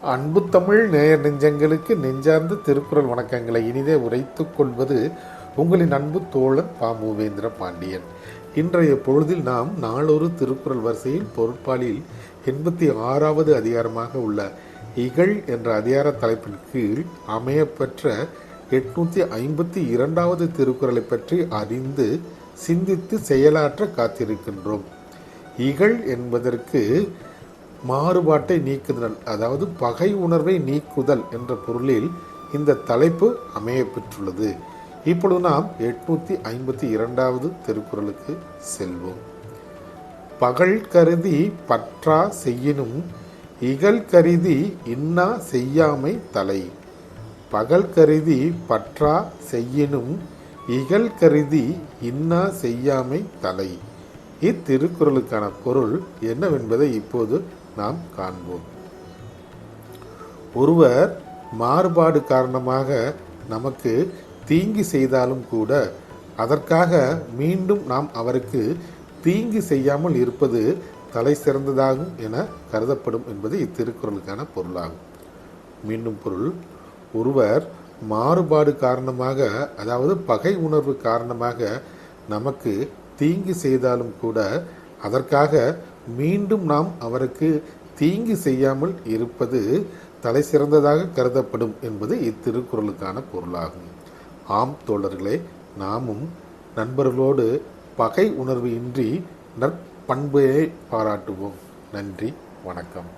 அன்பு தமிழ் நேயர் நெஞ்சங்களுக்கு நெஞ்சார்ந்த திருக்குறள் வணக்கங்களை இனிதே உரைத்துக் கொள்வது உங்களின் அன்பு தோழன் பா. மூவேந்திர பாண்டியன். இன்றைய பொழுதில் நாம் நாளொரு திருக்குறள் வரிசையில் பொருட்பாலில் 86வது அதிகாரமாக உள்ள இகழ் என்ற அதிகார தலைப்பின் கீழ் அமையப்பெற்ற 852வது திருக்குறளை பற்றி அறிந்து சிந்தித்து செயலாற்ற காத்திருக்கின்றோம். இகழ் என்பதற்கு மாறுபாட்டை நீக்குதல், அதாவது பகை உணர்வை நீக்குதல் என்ற பொருளில் இந்த தலைப்பு அமைய பெற்றுள்ளது. இப்பொழுது நாம் 852வது திருக்குறளுக்கு செல்வோம். பகல் கருதி பற்றா செய்யினும் இகல் கருதி இன்னா செய்யாமை தலை. பகல் கருதி பற்றா செய்யினும் இகல் கருதி இன்னா செய்யாமை தலை. இத்திருக்குறளுக்கான பொருள் என்னவென்பதை இப்போது நாம் காண்போம். ஒருவர் மாறுபாடு காரணமாக நமக்கு தீங்கு செய்தாலும் கூட அதற்காக மீண்டும் நாம் அவருக்கு தீங்கு செய்யாமல் இருப்பது தலை சிறந்ததாகும் என கருதப்படும் என்பது இத்திருக்குறளுக்கான பொருளாகும். மீண்டும் பொருள்: ஒருவர் மாறுபாடு காரணமாக, அதாவது பகை உணர்வு காரணமாக நமக்கு தீங்கு செய்தாலும் கூட அதற்காக மீண்டும் நாம் அவருக்கு தீங்கு செய்யாமல் இருப்பது தலை சிறந்ததாக கருதப்படும் என்பது இத்திருக்குறளுக்கான பொருளாகும். ஆம் தோழர்களே, நாமும் நண்பர்களோடு பகை உணர்வு இன்றி நற்பண்பையை பாராட்டுவோம். நன்றி, வணக்கம்.